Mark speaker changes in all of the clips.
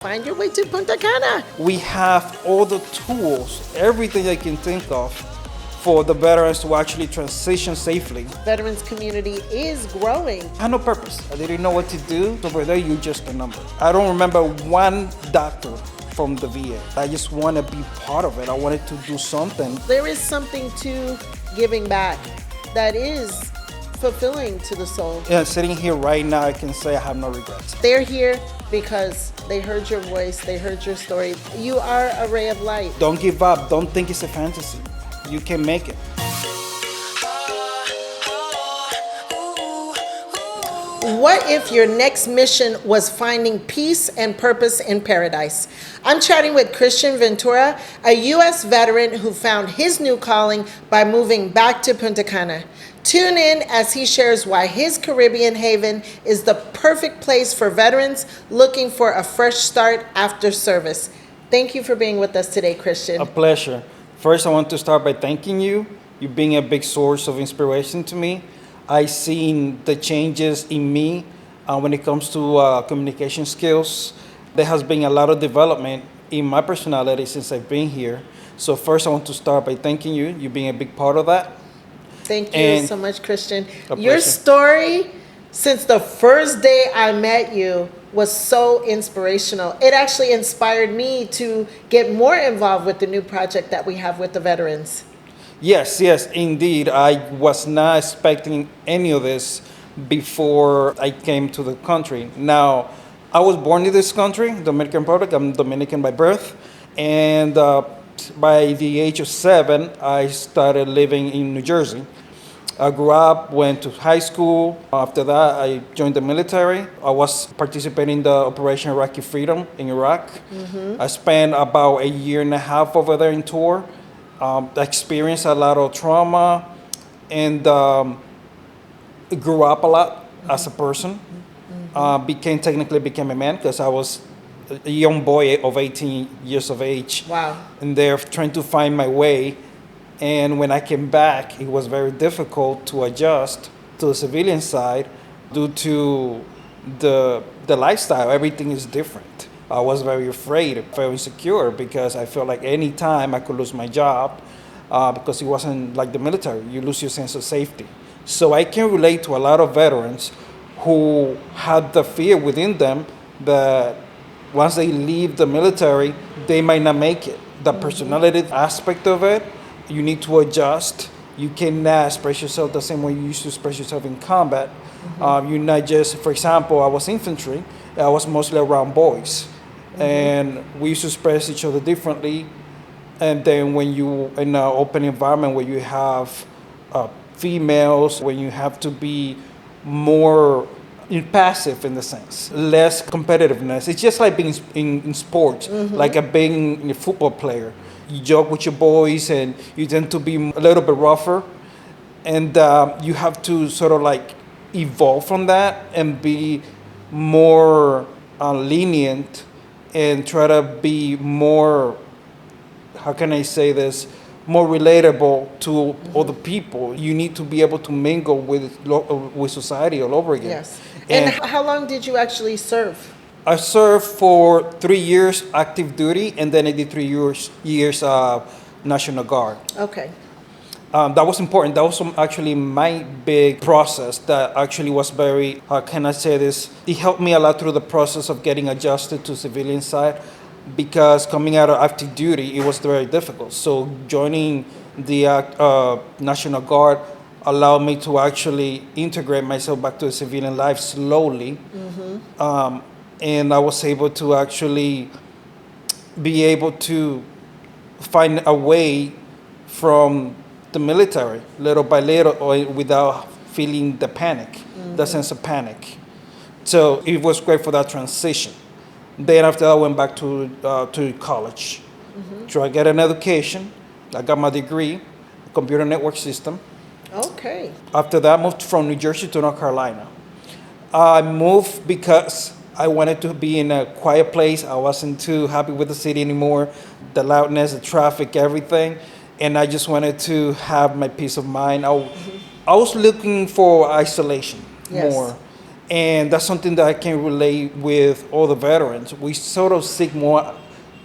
Speaker 1: Find your way to Punta Cana.
Speaker 2: We have all the tools, everything I can think of for the veterans to actually transition safely.
Speaker 1: Veterans community is growing.
Speaker 2: I had no purpose. I didn't know what to do. Over there, you're just a number. I don't remember one doctor from the VA. I just want to be part of it. I wanted to do something.
Speaker 1: There is something to giving back that is fulfilling to the soul.
Speaker 2: Yeah, sitting here right now, I can say I have no regrets.
Speaker 1: They're here because they heard your voice, they heard your story. You are a ray of light.
Speaker 2: Don't give up. Don't think it's a fantasy. You can make it.
Speaker 1: What if your next mission was finding peace and purpose in paradise? I'm chatting with Christian Ventura, a U.S. veteran who found his new calling by moving back to Punta Cana. Tune in as he shares why his Caribbean haven is the perfect place for veterans looking for a fresh start after service. Thank you for being with us today, Christian.
Speaker 2: A pleasure. First, I want to start by thanking you. You being a big source of inspiration to me. I've seen the changes in me when it comes to communication skills. There has been a lot of development in my personality since I've been here. So first, I want to start by thanking you. You being a big part of that.
Speaker 1: Thank you so much, Christian.
Speaker 2: A
Speaker 1: Your
Speaker 2: pleasure.
Speaker 1: story, since the first day I met you, was so inspirational. It actually inspired me to get more involved with the new project that we have with the veterans.
Speaker 2: Yes, indeed. I was not expecting any of this before I came to the country. Now, I was born in this country, Dominican Republic. I'm Dominican by birth. And by the age of 7, I started living in New Jersey. I grew up, went to high school. After that, I joined the military. I was participating in the Operation Iraqi Freedom in Iraq. I spent about a year and a half over there in tour. Experienced a lot of trauma and grew up a lot as a person. Became a man because I was a young boy of 18 years of age.
Speaker 1: Wow.
Speaker 2: And there trying to find my way. And when I came back, it was very difficult to adjust to the civilian side due to the lifestyle. Everything is different. I was very afraid, very insecure because I felt like any time I could lose my job because it wasn't like the military. You lose your sense of safety. So I can relate to a lot of veterans who had the fear within them that once they leave the military, they might not make it. The personality aspect of it, you need to adjust. You cannot express yourself the same way you used to express yourself in combat. You're not just, for example, I was infantry. I was mostly around boys. And we used to express each other differently. And then when you in an open environment where you have females, when you have to be more passive in the sense, less competitiveness. It's just like being in sports, like being a football player. You joke with your boys and you tend to be a little bit rougher. And you have to sort of like evolve from that and be more lenient and try to be more, how can I say this, more relatable to other people. You need to be able to mingle with society all over again.
Speaker 1: Yes. And how long did you actually serve?
Speaker 2: I served for 3 years active duty, and then I did 3 years National Guard.
Speaker 1: Okay.
Speaker 2: That was important. That was actually my big process that actually was very, how can I say this? It helped me a lot through the process of getting adjusted to civilian side because coming out of active duty, it was very difficult. So joining the National Guard allowed me to actually integrate myself back to the civilian life slowly. And I was able to actually be able to find a way from the military, little by little, or without feeling the panic, the sense of panic. So it was great for that transition. Then after that, I went back to college. So I got an education. I got my degree, computer network system.
Speaker 1: Okay.
Speaker 2: After that, I moved from New Jersey to North Carolina. I moved because I wanted to be in a quiet place. I wasn't too happy with the city anymore, the loudness, the traffic, everything. And I just wanted to have my peace of mind. I was looking for isolation more. And that's something that I can relate with all the veterans. We sort of seek more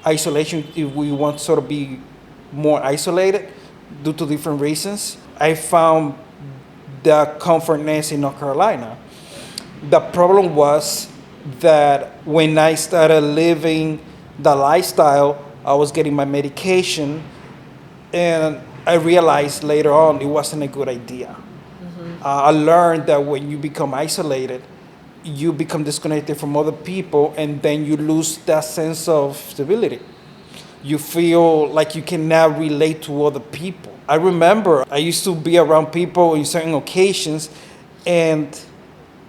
Speaker 2: isolation if we want to sort of be more isolated due to different reasons. I found the comfortness in North Carolina. The problem was that when I started living the lifestyle, I was getting my medication, and I realized later on it wasn't a good idea. I learned that when you become isolated, you become disconnected from other people, and then you lose that sense of stability. You feel like you cannot relate to other people. I remember I used to be around people in certain occasions, and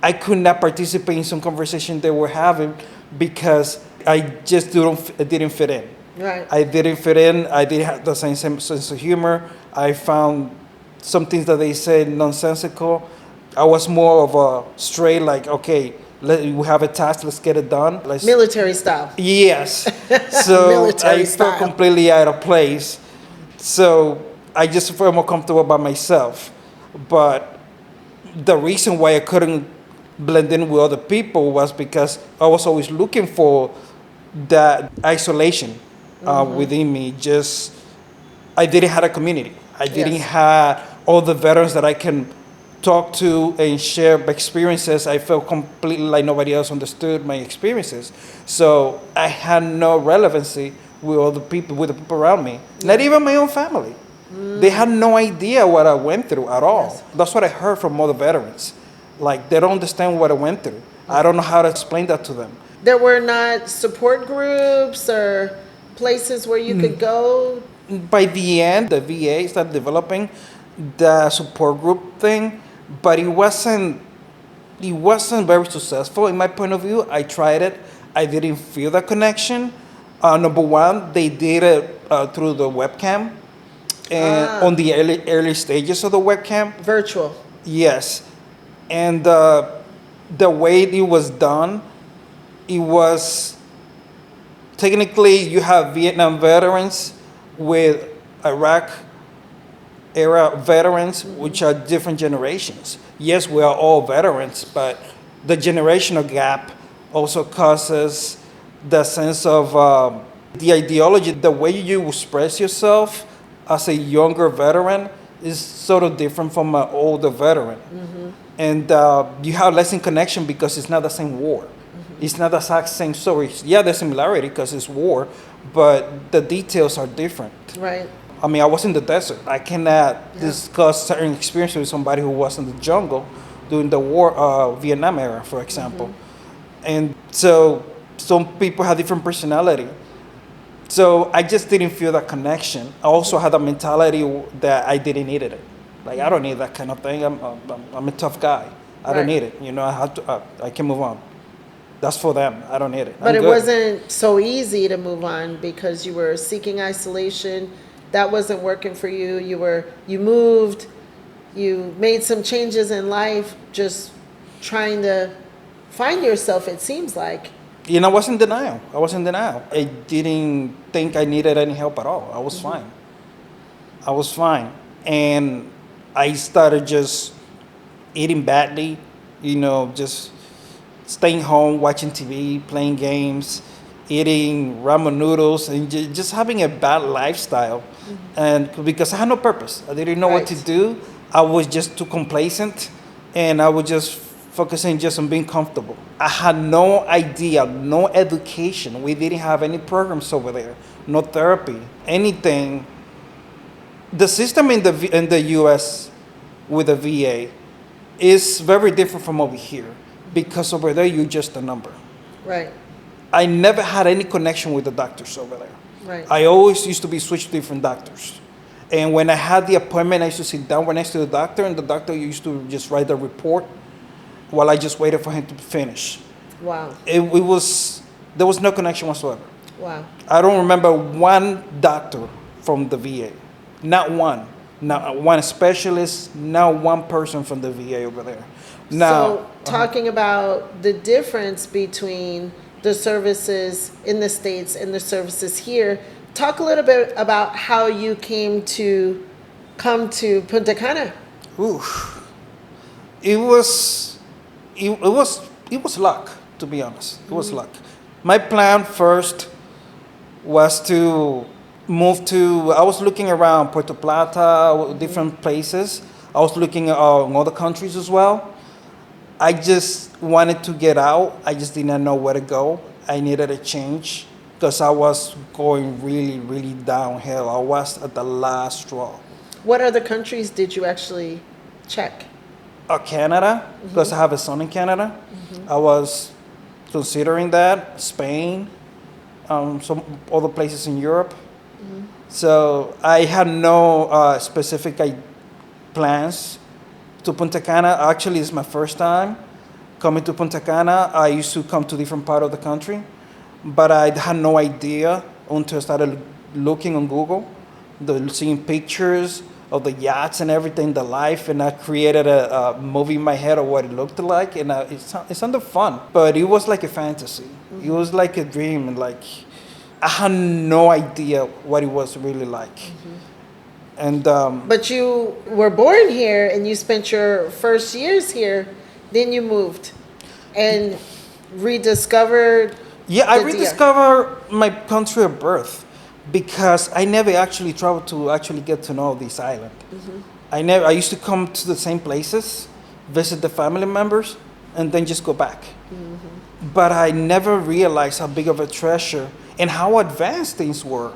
Speaker 2: I could not participate in some conversation they were having because I just didn't fit in.
Speaker 1: Right.
Speaker 2: I didn't fit in. I didn't have the same sense of humor. I found some things that they said nonsensical. I was more of a straight, like, okay, we have a task, let's get it done.
Speaker 1: Military style.
Speaker 2: Yes. So
Speaker 1: Military
Speaker 2: I
Speaker 1: style.
Speaker 2: felt completely out of place. So I just felt more comfortable by myself. But the reason why I couldn't blend in with other people was because I was always looking for that isolation within me. Just, I didn't have a community. I didn't have all the veterans that I can talk to and share experiences. I felt completely like nobody else understood my experiences. So I had no relevancy with other people, with the people around me. Not even my own family. They had no idea what I went through at all.
Speaker 1: Yes.
Speaker 2: That's what I heard from other veterans. Like, they don't understand what I went through. I don't know how to explain that to them.
Speaker 1: There were not support groups or places where you could go?
Speaker 2: By the end, the VA started developing the support group thing, but it wasn't very successful in my point of view. I tried it. I didn't feel the connection. Number one, they did it through the webcam, and on the early stages of the webcam.
Speaker 1: Virtual.
Speaker 2: Yes. And the way it was done, it was technically you have Vietnam veterans with Iraq era veterans, which are different generations. Yes, we are all veterans, but the generational gap also causes the sense of the ideology, the way you express yourself as a younger veteran is sort of different from an older veteran. And you have less in connection because it's not the same war. It's not the exact same story. Yeah, there's similarity because it's war, but the details are different.
Speaker 1: Right.
Speaker 2: I mean, I was in the desert. I cannot discuss certain experiences with somebody who was in the jungle during the war, Vietnam era, for example. And so some people have different personality. So I just didn't feel that connection. I also had a mentality that I didn't need it. Like, I don't need that kind of thing. I'm a tough guy. I don't need it. You know, I can move on. That's for them. I don't need it.
Speaker 1: But
Speaker 2: I'm
Speaker 1: it
Speaker 2: good.
Speaker 1: wasn't so easy to move on because you were seeking isolation. That wasn't working for you. You moved, you made some changes in life, just trying to find yourself, it seems like.
Speaker 2: You know, I was in denial. I didn't think I needed any help at all. I was fine. I was fine. And I started just eating badly, you know, just staying home, watching TV, playing games, eating ramen noodles, and just having a bad lifestyle. And because I had no purpose, I didn't know what to do. I was just too complacent, and I was just focusing just on being comfortable. I had no idea, no education. We didn't have any programs over there, no therapy, anything. The system in the U.S. with the VA is very different from over here, because over there you're just a number.
Speaker 1: Right.
Speaker 2: I never had any connection with the doctors over there.
Speaker 1: Right.
Speaker 2: I always used to be switched to different doctors. And when I had the appointment, I used to sit down next to the doctor, and the doctor used to just write the report while I just waited for him to finish.
Speaker 1: Wow.
Speaker 2: There was no connection whatsoever.
Speaker 1: Wow.
Speaker 2: I don't remember one doctor from the VA. Not one. Not one specialist, not one person from the VA over there. Now,
Speaker 1: So talking about the difference between the services in the States and the services here, talk a little bit about how you come to Punta Cana.
Speaker 2: oof. It was it was luck, to be honest. It was luck. My plan first was to move to. I was looking around Puerto Plata, different places. I was looking at in other countries as well. I just wanted to get out. I just did not know where to go. I needed a change because I was going really, really downhill. I was at the last straw.
Speaker 1: What other countries did you actually check?
Speaker 2: Canada, because I have a son in Canada. I was considering that. Spain, some other places in Europe. So I had no specific plans to Punta Cana. Actually, it's my first time coming to Punta Cana. I used to come to different part of the country, but I had no idea until I started looking on Google, seeing pictures of the yachts and everything, the life, and I created a movie in my head of what it looked like, and it sounded fun, but it was like a fantasy. It was like a dream, and like I had no idea what it was really like. And
Speaker 1: But you were born here and you spent your first years here, then you moved and rediscovered.
Speaker 2: yeah, I
Speaker 1: the-
Speaker 2: rediscovered my country of birth because I never actually traveled to actually get to know this island. I used to come to the same places, visit the family members, and then just go back. But I never realized how big of a treasure and how advanced things were.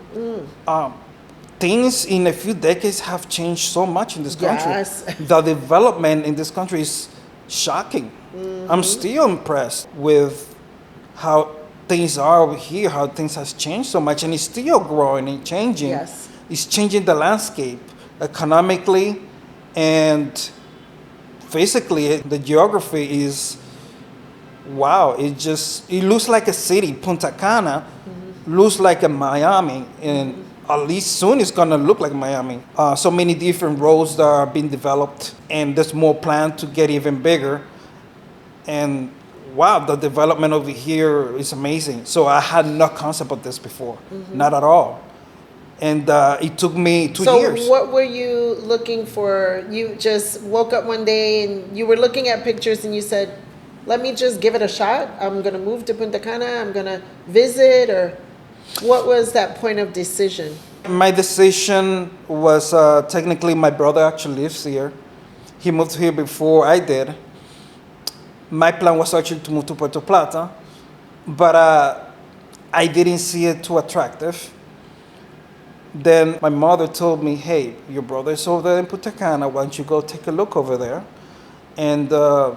Speaker 2: Things in a few decades have changed so much in this country.
Speaker 1: Yes.
Speaker 2: The development in this country is shocking. I'm still impressed with how things are over here, how things has changed so much, and it's still growing and changing.
Speaker 1: Yes.
Speaker 2: It's changing the landscape economically and physically. The geography is wow. It looks like a city. Punta Cana looks like a Miami, and at least soon it's gonna look like Miami. So many different roads that are being developed, and there's more planned to get even bigger. And wow, the development over here is amazing. So I had no concept of this before, not at all. And it took me 2 years.
Speaker 1: So what were you looking for? You just woke up one day and you were looking at pictures and you said, let me just give it a shot. I'm going to move to Punta Cana. I'm going to visit. Or what was that point of decision?
Speaker 2: My decision was technically my brother actually lives here. He moved here before I did. My plan was actually to move to Puerto Plata, but I didn't see it too attractive. Then my mother told me, hey, your brother is over there in Punta Cana. Why don't you go take a look over there? And I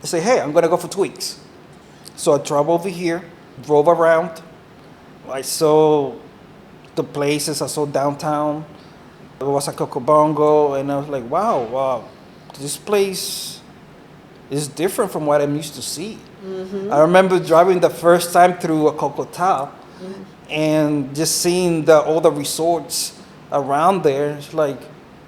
Speaker 2: say, hey, I'm going to go for 2 weeks. So I traveled over here, drove around. I saw the places. I saw downtown. There was a Cocobongo, and I was like, wow, this place is different from what I'm used to see. I remember driving the first time through a Cocotá and just seeing all the resorts around there. It's like,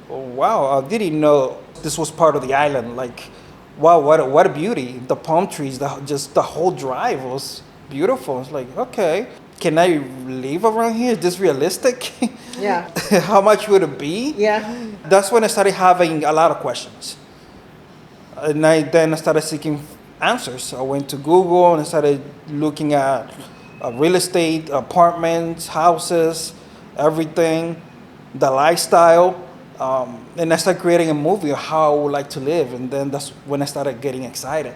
Speaker 2: oh, wow, I didn't know this was part of the island. Like, wow, what a beauty. The palm trees, just the whole drive was beautiful. It's like, okay, can I live around here? Is this realistic?
Speaker 1: Yeah.
Speaker 2: How much would it be?
Speaker 1: Yeah.
Speaker 2: That's when I started having a lot of questions. And then I started seeking answers. I went to Google and I started looking at real estate, apartments, houses, everything, the lifestyle. And I started creating a movie of how I would like to live. And then that's when I started getting excited.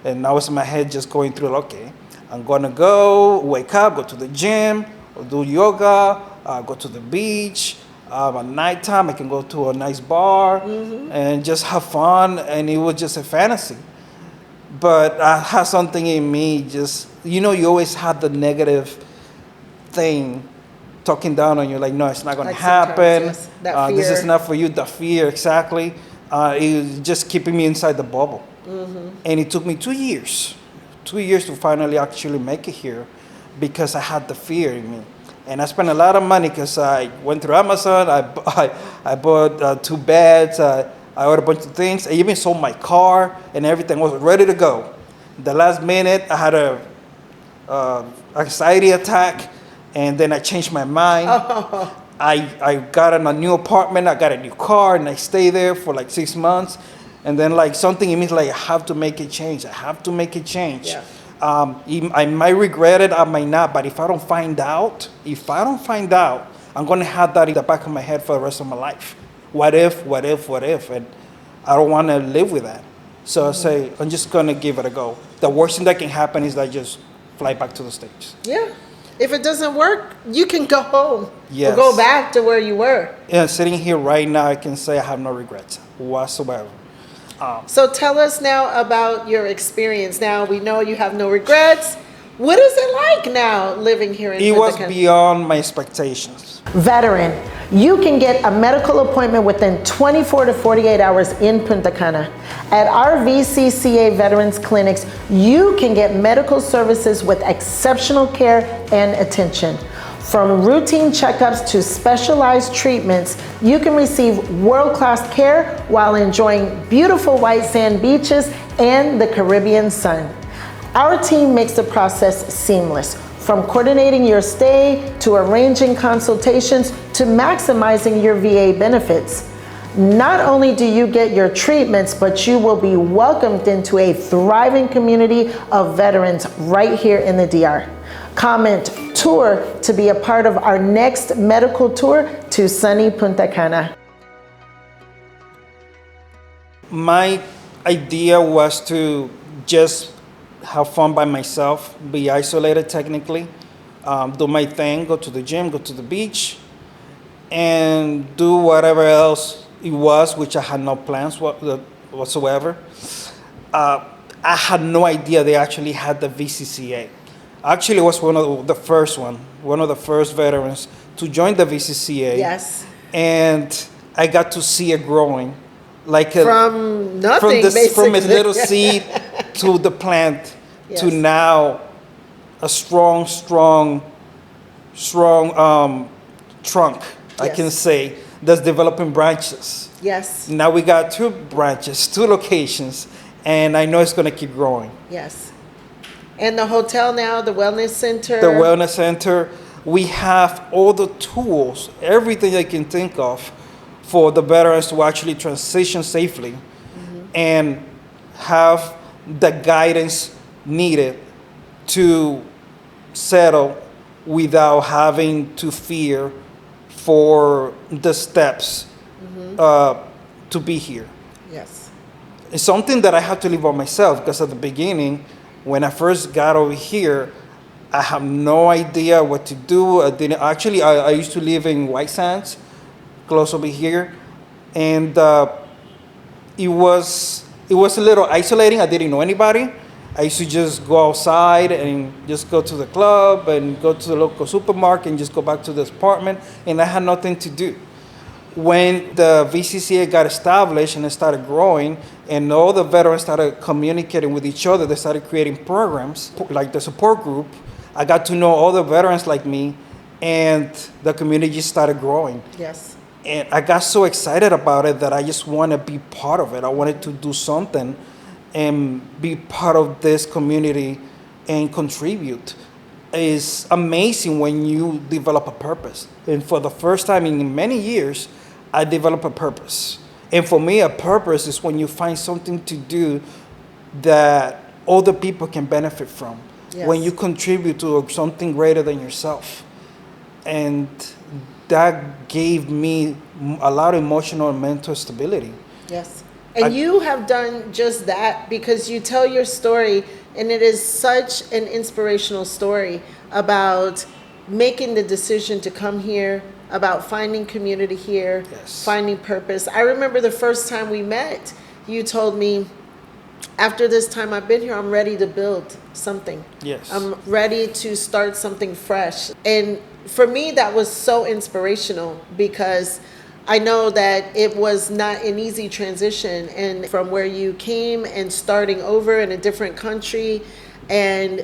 Speaker 2: And I was in my head just going through, okay, I'm going to go, wake up, go to the gym, or do yoga, go to the beach. At nighttime, I can go to a nice bar and just have fun. And it was just a fantasy. But I had something in me just, you always had the negative thing talking down on you. Like, no, it's not going to happen.
Speaker 1: Yes, that
Speaker 2: This is
Speaker 1: fear.
Speaker 2: not for you. The fear, exactly. It was just keeping me inside the bubble. And it took me 2 years. 2 years to finally actually make it here because I had the fear in me. And I spent a lot of money because I went through Amazon. I bought 2 beds. I ordered a bunch of things. I even sold my car and everything was ready to go. The last minute, I had a anxiety attack, and then I changed my mind. I got in a new apartment. I got a new car, and I stayed there for like 6 months. And then like something in me is like, I have to make a change. I have to make a change.
Speaker 1: Yeah.
Speaker 2: I might regret it, I might not, but if I don't find out, I'm going to have that in the back of my head for the rest of my life. What if? And I don't want to live with that. So I say, I'm just going to give it a go. The worst thing that can happen is that I just fly back to the States.
Speaker 1: Yeah. If it doesn't work, you can go home.
Speaker 2: Yes.
Speaker 1: Or go back to where you were.
Speaker 2: Yeah, sitting here right now, I can say I have no regrets whatsoever.
Speaker 1: So tell us now about your experience. Now we know you have no regrets. What is it like now living here in
Speaker 2: It
Speaker 1: Punta
Speaker 2: was
Speaker 1: Cana?
Speaker 2: beyond my expectations.
Speaker 1: Veteran, you can get a medical appointment within 24 to 48 hours in Punta Cana. At our VCCA Veterans Clinics, you can get medical services with exceptional care and attention. From routine checkups to specialized treatments, you can receive world-class care while enjoying beautiful white sand beaches and the Caribbean sun. Our team makes the process seamless, from coordinating your stay to arranging consultations to maximizing your VA benefits. Not only do you get your treatments, but you will be welcomed into a thriving community of veterans right here in the DR. Comment tour to be a part of our next medical tour to sunny Punta Cana.
Speaker 2: My idea was to just have fun by myself, be isolated technically, do my thing, go to the gym, go to the beach, and do whatever else it was, which I had no plans whatsoever. I had no idea they actually had the VCCA. Actually, I was one of the first veterans to join the VCCA.
Speaker 1: Yes.
Speaker 2: And I got to see it growing.
Speaker 1: From nothing, basically.
Speaker 2: From a little seed to the plant,
Speaker 1: Yes.
Speaker 2: to now a strong trunk, I
Speaker 1: Yes.
Speaker 2: can say, that's developing branches.
Speaker 1: Yes,
Speaker 2: Now we got 2 branches, 2 locations, and I know it's going to keep growing.
Speaker 1: yes. And the hotel now, the wellness center.
Speaker 2: The wellness center, we have all the tools, everything I can think of for the veterans to actually transition safely and have the guidance needed to settle without having to fear for the steps to be here.
Speaker 1: Yes.
Speaker 2: It's something that I had to live on myself, because at the beginning, when I first got over here, I have no idea what to do. I used to live in White Sands, close over here, and it was a little isolating. I didn't know anybody. I used to just go outside and just go to the club and go to the local supermarket and just go back to the apartment, and I had nothing to do. When the VCCA got established and it started growing, and all the veterans started communicating with each other, they started creating programs like the support group. I got to know all the veterans like me, and the community started growing.
Speaker 1: Yes.
Speaker 2: And I got so excited about it that I just want to be part of it. I wanted to do something and be part of this community and contribute. It's amazing when you develop a purpose. And for the first time in many years, I developed a purpose. And for me, a purpose is when you find something to do that other people can benefit from.
Speaker 1: Yes.
Speaker 2: When you contribute to something greater than yourself. And that gave me a lot of emotional and mental stability.
Speaker 1: Yes. And you have done just that, because you tell your story, and it is such an inspirational story about making the decision to come here, about finding community here,
Speaker 2: Yes.
Speaker 1: finding purpose. I remember the first time we met, you told me, after this time I've been here, I'm ready to build something.
Speaker 2: Yes.
Speaker 1: I'm ready to start something fresh. And for me, that was so inspirational, because I know that it was not an easy transition, and from where you came and starting over in a different country and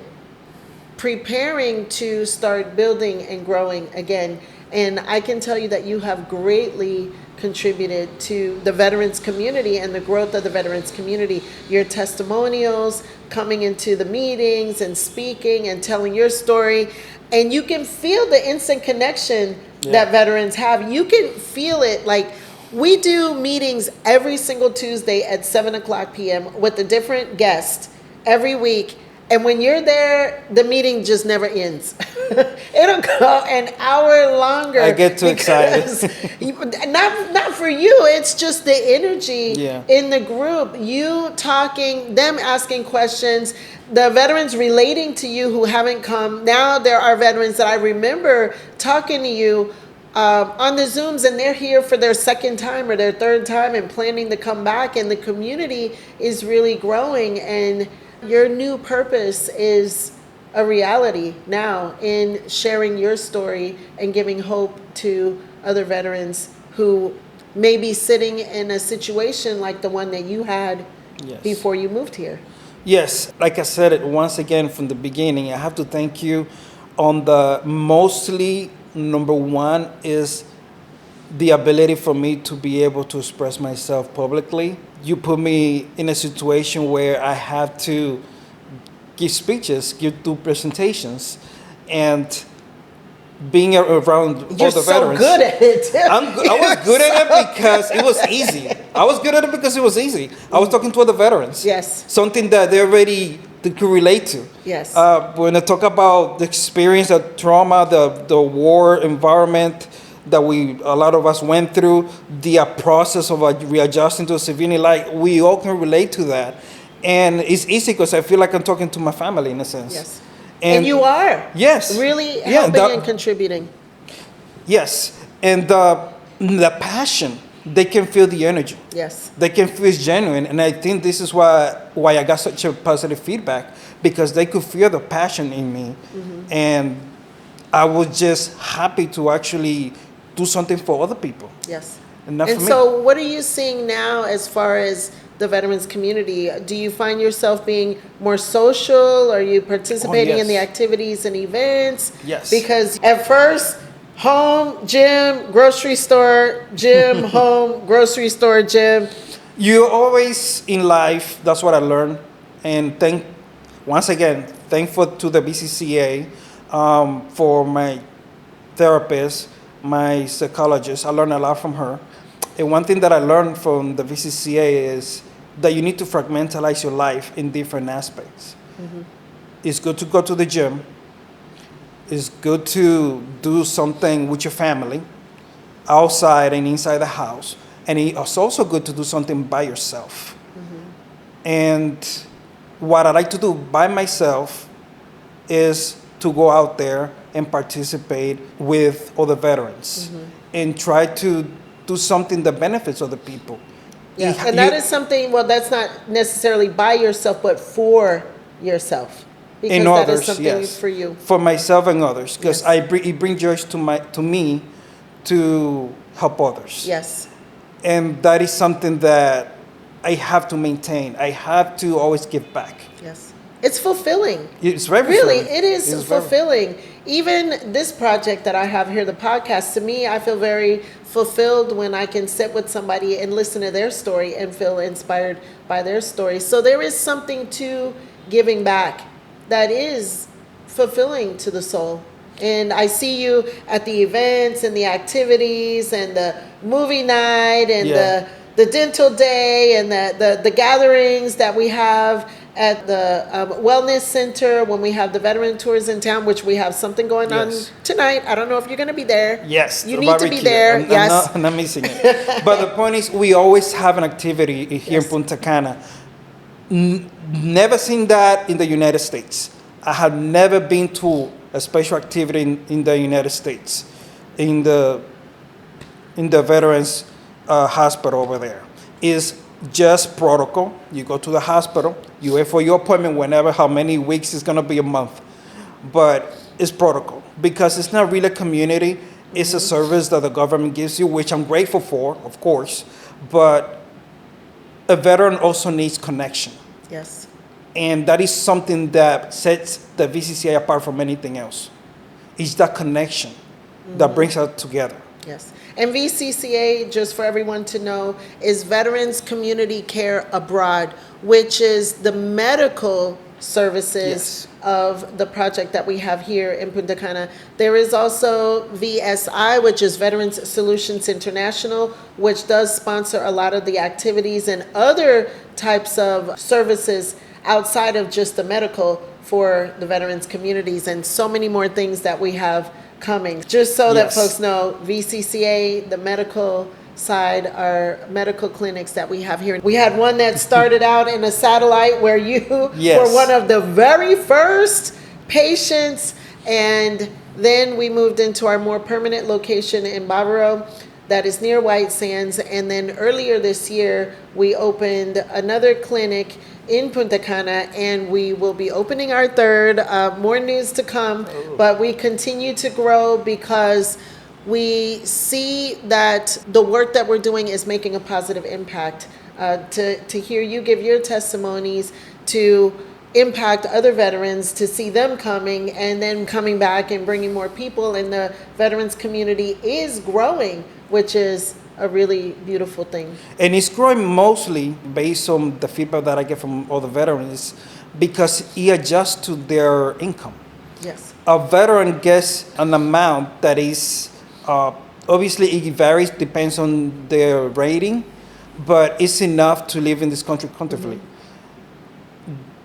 Speaker 1: preparing to start building and growing again. And I can tell you that you have greatly contributed to the veterans community and the growth of the veterans community. Your testimonials, coming into the meetings and speaking and telling your story, and you can feel the instant connection that veterans have. You can feel it, like We do meetings every single Tuesday at 7:00 p.m. with a different guest every week. And when you're there, the meeting just never ends. It'll go an hour longer.
Speaker 2: I get too excited.
Speaker 1: Not for you. It's just the energy in the group. You talking, them asking questions, the veterans relating to you who haven't come. Now there are veterans that I remember talking to you on the Zooms, and they're here for their second time or their third time and planning to come back. And the community is really growing, and your new purpose is a reality now in sharing your story and giving hope to other veterans who may be sitting in a situation like the one that you had before you moved here.
Speaker 2: Yes, like I said it once again from the beginning, I have to thank you on the mostly number one is the ability for me to be able to express myself publicly. You put me in a situation where I have to give speeches, do presentations, and being around all the veterans.
Speaker 1: You're so good at it.
Speaker 2: I was good at it because it was easy. I was good at it because it was easy. I was talking to other veterans.
Speaker 1: Yes.
Speaker 2: Something that they already could relate to.
Speaker 1: Yes.
Speaker 2: When I talk about the experience, the trauma, the war environment that a lot of us went through, the process of readjusting to a civilian life, we all can relate to that. And it's easy because I feel like I'm talking to my family in a sense.
Speaker 1: Yes. And you are.
Speaker 2: Yes.
Speaker 1: Really helping and contributing.
Speaker 2: Yes. And the passion, they can feel the energy.
Speaker 1: Yes.
Speaker 2: They can feel it's genuine. And I think this is why I got such a positive feedback, because they could feel the passion in me. Mm-hmm. And I was just happy to actually do something for other people.
Speaker 1: Yes.
Speaker 2: And
Speaker 1: so what are you seeing now as far as the veterans community? Do you find yourself being more social? Are you participating in the activities and events?
Speaker 2: Yes.
Speaker 1: Because at first, home, gym, grocery store, gym, home, grocery store, gym.
Speaker 2: You always in life, that's what I learned. And thankful to the VCCA for my therapist, my psychologist. I learned a lot from her. And one thing that I learned from the VCCA is that you need to fragmentalize your life in different aspects. Mm-hmm. It's good to go to the gym. It's good to do something with your family, outside and inside the house. And it's also good to do something by yourself. Mm-hmm. And what I like to do by myself is to go out there and participate with other veterans, mm-hmm. and try to do something that benefits other people.
Speaker 1: Yeah, and that is something, that's not necessarily by yourself, but for yourself. Because
Speaker 2: and
Speaker 1: that
Speaker 2: others,
Speaker 1: is something
Speaker 2: yes.
Speaker 1: for you.
Speaker 2: For myself and others, because
Speaker 1: Yes.
Speaker 2: It brings joy to me to help others.
Speaker 1: Yes.
Speaker 2: And that is something that I have to maintain. I have to always give back.
Speaker 1: Yes. It's fulfilling.
Speaker 2: It's very
Speaker 1: Really,
Speaker 2: fulfilling.
Speaker 1: it is fulfilling. Even this project that I have here, the podcast, to me, I feel very fulfilled when I can sit with somebody and listen to their story and feel inspired by their story. So there is something to giving back that is fulfilling to the soul. And I see you at the events and the activities and the movie night and the dental day and the gatherings that we have at the wellness center when we have the veteran tours in town, which we have something going on tonight. I don't know if you're going to be there.
Speaker 2: Yes.
Speaker 1: You need to be there.
Speaker 2: I'm not missing it. But the point is, we always have an activity here in Punta Cana. Never seen that in the United States. I have never been to a special activity in the United States, in the veterans hospital over there. It's just protocol. You go to the hospital, you wait for your appointment whenever, how many weeks, it's going to be a month. But it's protocol because it's not really a community. It's a service that the government gives you, which I'm grateful for, of course. But a veteran also needs connection.
Speaker 1: Yes.
Speaker 2: And that is something that sets the VCCA apart from anything else. It's that connection that brings us together.
Speaker 1: Yes. And VCCA, just for everyone to know, is Veterans Community Care Abroad, which is the medical services
Speaker 2: Yes.
Speaker 1: of the project that we have here in Punta Cana. There is also VSI, which is Veterans Solutions International, which does sponsor a lot of the activities and other types of services outside of just the medical for the veterans communities, and so many more things that we have coming. Just so that
Speaker 2: Yes.
Speaker 1: folks know, VCCA, the medical side, are medical clinics that we have here. We had one that started out in a satellite where you
Speaker 2: Yes.
Speaker 1: were one of the very first patients, and then we moved into our more permanent location in Bavaro that is near White Sands, and then earlier this year we opened another clinic in Punta Cana, and we will be opening our third. More news to come, but we continue to grow because we see that the work that we're doing is making a positive impact. To hear you give your testimonies, to impact other veterans, to see them coming and then coming back and bringing more people, and the veterans community is growing, which is a really beautiful thing.
Speaker 2: And it's growing mostly based on the feedback that I get from other veterans because it adjusts to their income.
Speaker 1: Yes.
Speaker 2: A veteran gets an amount that is, obviously it varies, depends on their rating, but it's enough to live in this country comfortably.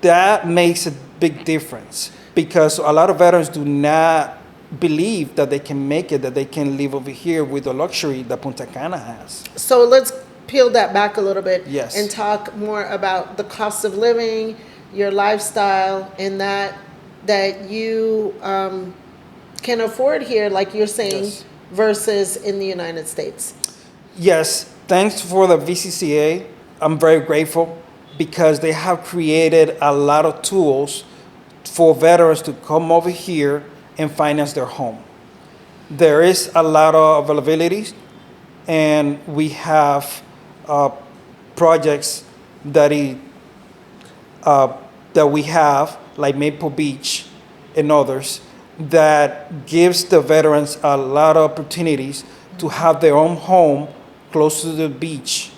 Speaker 2: That makes a big difference because a lot of veterans do not believe that they can make it, that they can live over here with the luxury that Punta Cana has.
Speaker 1: So let's peel that back a little bit.
Speaker 2: Yes.
Speaker 1: And talk more about the cost of living, your lifestyle, and that you can afford here, like you're saying,
Speaker 2: Yes.
Speaker 1: versus in the United States.
Speaker 2: Yes, thanks for the VCCA. I'm very grateful because they have created a lot of tools for veterans to come over here and finance their home. There is a lot of availabilities, and we have projects that we have, like Maple Beach and others, that gives the veterans a lot of opportunities to have their own home close to the beach,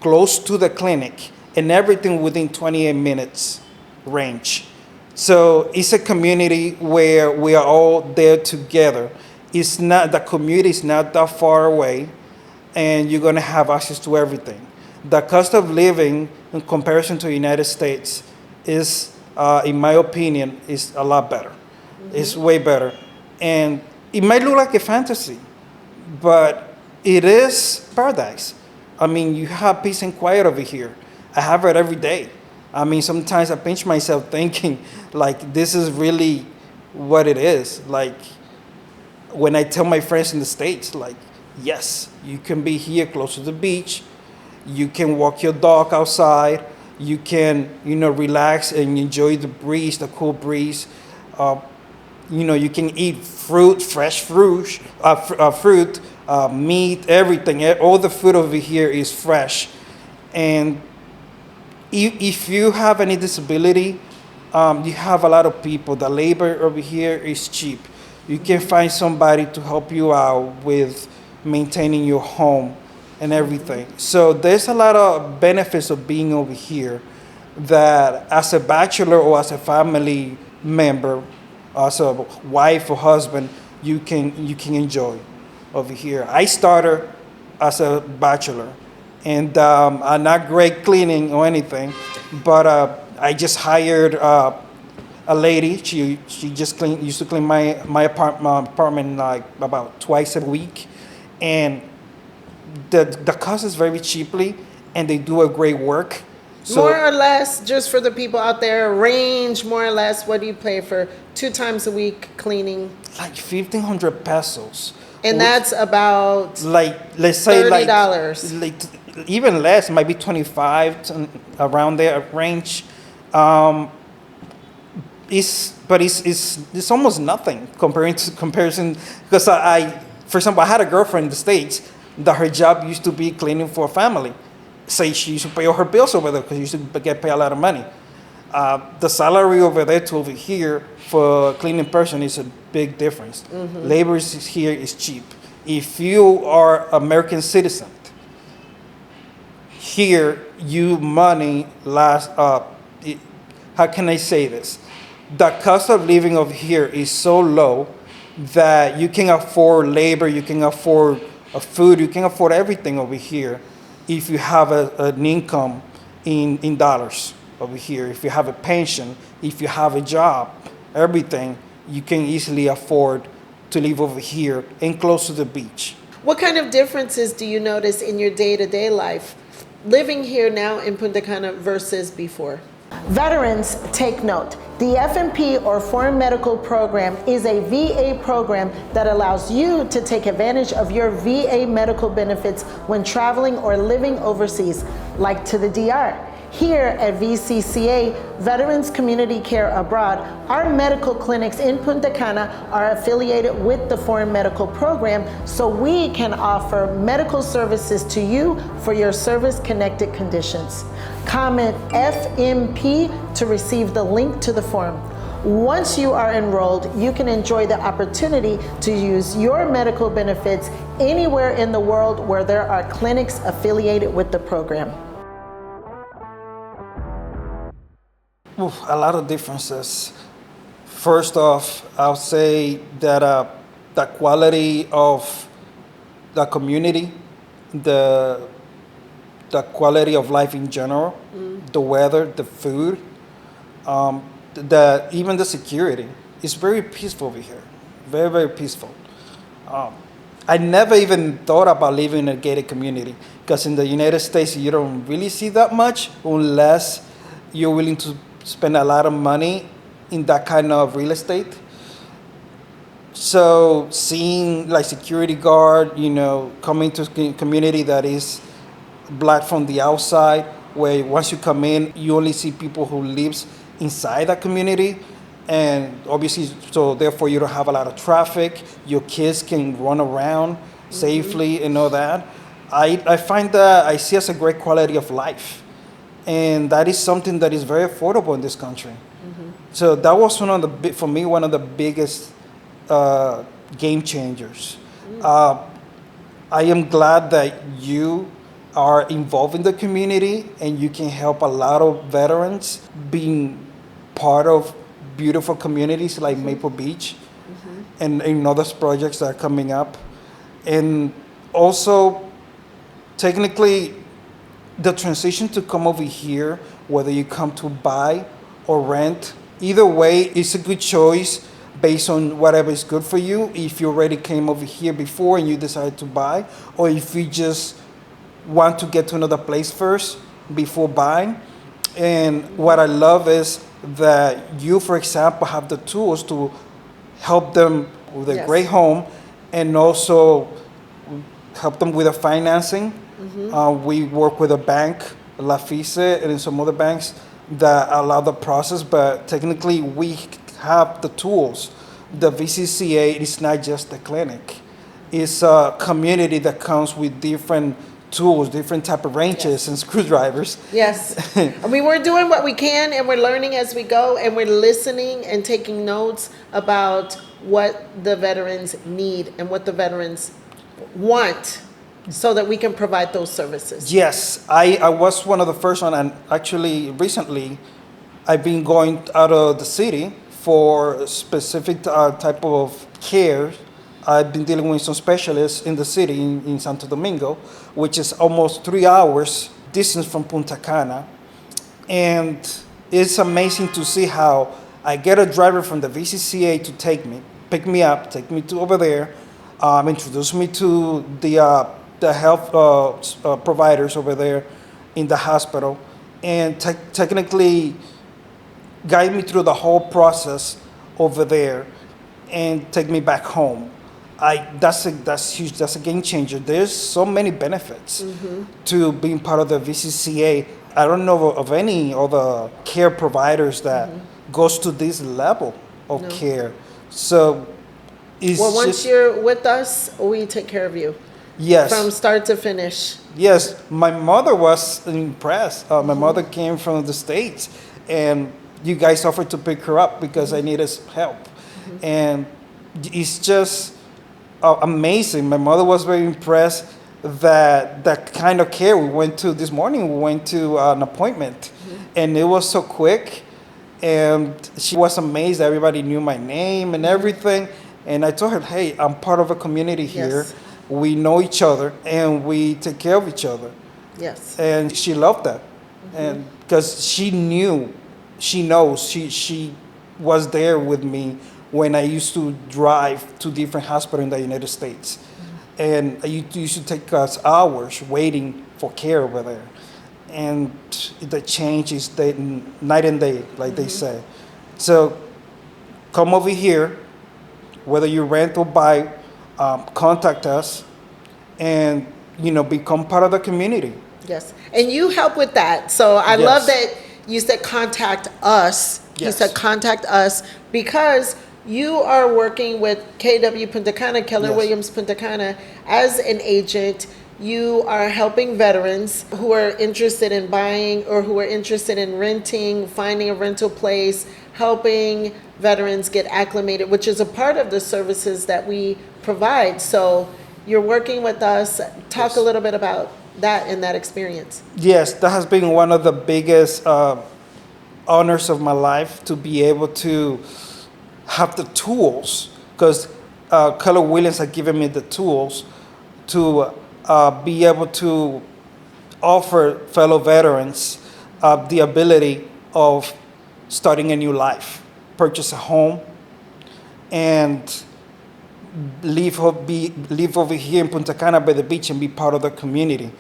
Speaker 2: close to the clinic, and everything within 28 minutes range. So it's a community where we are all there together. It's not, the community is not that far away, and you're gonna have access to everything. The cost of living in comparison to the United States is, in my opinion, is a lot better. It's way better. And it might look like a fantasy, but it is paradise. I mean, you have peace and quiet over here. I have it every day. I mean, sometimes I pinch myself thinking, like, this is really what it is. Like, when I tell my friends in the States, like, yes, you can be here close to the beach. You can walk your dog outside. You can, relax and enjoy the breeze, the cool breeze. You can eat fruit, fresh fruit, meat, everything. All the food over here is fresh. And if you have any disability, you have a lot of people. The labor over here is cheap. You can find somebody to help you out with maintaining your home and everything. So there's a lot of benefits of being over here that as a bachelor or as a family member, as a wife or husband, you can enjoy over here. I started as a bachelor, and I'm not great cleaning or anything, but I just hired a lady. She just used to clean my apartment like about twice a week, and the cost is very cheaply, and they do a great work. So,
Speaker 1: more or less, just for the people out there, range more or less, what do you pay for 2 times a week cleaning?
Speaker 2: like 1,500 pesos.
Speaker 1: And that's about
Speaker 2: Like, let's say
Speaker 1: $30.
Speaker 2: like even less, might be 25 to around there range. It's almost nothing comparison because I for example, I had a girlfriend in the States that her job used to be cleaning for a family. Say she used to pay all her bills over there because she used to get paid a lot of money. The salary over there to over here for a cleaning person is a big difference. Labor here is cheap. If you are American citizen, here you money lasts how can I say this? The cost of living over here is so low that you can afford labor, you can afford food, you can afford everything over here if you have an income in dollars over here. If you have a pension, if you have a job, everything, you can easily afford to live over here and close to the beach.
Speaker 1: What kind of differences do you notice in your day-to-day life living here now in Punta Cana versus before? Veterans, take note. The F&P or Foreign Medical Program is a VA program that allows you to take advantage of your VA medical benefits when traveling or living overseas, like to the DR. Here at VCCA, Veterans Community Care Abroad, our medical clinics in Punta Cana are affiliated with the Foreign Medical Program, so we can offer medical services to you for your service-connected conditions. Comment FMP to receive the link to the form. Once you are enrolled, you can enjoy the opportunity to use your medical benefits anywhere in the world where there are clinics affiliated with the program.
Speaker 2: A lot of differences. First off, I'll say that the quality of the community, the quality of life in general, the weather, the food, even the security is very peaceful over here. Very, very peaceful. I never even thought about living in a gated community because in the United States, you don't really see that much unless you're willing to spend a lot of money in that kind of real estate. So seeing like security guard, coming to a community that is black from the outside, where once you come in, you only see people who lives inside that community. And obviously, so therefore you don't have a lot of traffic. Your kids can run around safely and all that. I find that I see as a great quality of life. And that is something that is very affordable in this country. So that was for me, one of the biggest game changers. I am glad that you are involved in the community and you can help a lot of veterans being part of beautiful communities like Maple Beach and other projects that are coming up. And also, technically, the transition to come over here, whether you come to buy or rent, either way, it's a good choice based on whatever is good for you. If you already came over here before and you decided to buy, or if you just want to get to another place first before buying. And what I love is that you, for example, have the tools to help them with a great home and also help them with the financing. We work with a bank, Lafice, and some other banks that allow the process, but technically we have the tools. The VCCA is not just a clinic. It's a community that comes with different tools, different type of wrenches and screwdrivers.
Speaker 1: Yes. I mean, we're doing what we can and we're learning as we go and we're listening and taking notes about what the veterans need and what the veterans want so that we can provide those services.
Speaker 2: Yes, I was one of the first one, and actually recently I've been going out of the city for specific type of care. I've been dealing with some specialists in the city in Santo Domingo, which is almost 3 hours distance from Punta Cana. And it's amazing to see how I get a driver from the VCCA to pick me up, take me to over there, introduce me to the health providers over there in the hospital, and technically guide me through the whole process over there and take me back home. That's huge. That's a game changer. There's so many benefits to being part of the VCCA. I don't know of any other care providers that goes to this level of care. So it's
Speaker 1: once you're with us, we take care of you.
Speaker 2: Yes.
Speaker 1: From start to finish.
Speaker 2: Yes. My mother was impressed. My mother came from the States, and you guys offered to pick her up because I needed help. And it's just amazing. My mother was very impressed that kind of care we went to this morning. We went to an appointment, and it was so quick. And she was amazed that everybody knew my name and everything. And I told her, hey, I'm part of a community here.
Speaker 1: Yes.
Speaker 2: We know each other and we take care of each other.
Speaker 1: Yes.
Speaker 2: And she loved that. And because she knows, she was there with me when I used to drive to different hospitals in the United States. And I used to take us hours waiting for care over there. And the change is night and day, like they say. So come over here, whether you rent or buy, contact us, and become part of the community.
Speaker 1: Yes. And you help with that. So I
Speaker 2: Yes.
Speaker 1: love that you said contact us. You
Speaker 2: Yes.
Speaker 1: said contact us because you are working with KW Punta Cana, Keller
Speaker 2: Yes.
Speaker 1: Williams Punta Cana, as an agent. You are helping veterans who are interested in buying or who are interested in renting, finding a rental place, helping veterans get acclimated, which is a part of the services that we provide. So you're working with us. Talk
Speaker 2: Yes.
Speaker 1: a little bit about that and that experience.
Speaker 2: Yes, that has been one of the biggest honors of my life, to be able to have the tools, because Keller Williams had given me the tools to be able to offer fellow veterans the ability of starting a new life, purchase a home, and live over here in Punta Cana by the beach and be part of the community.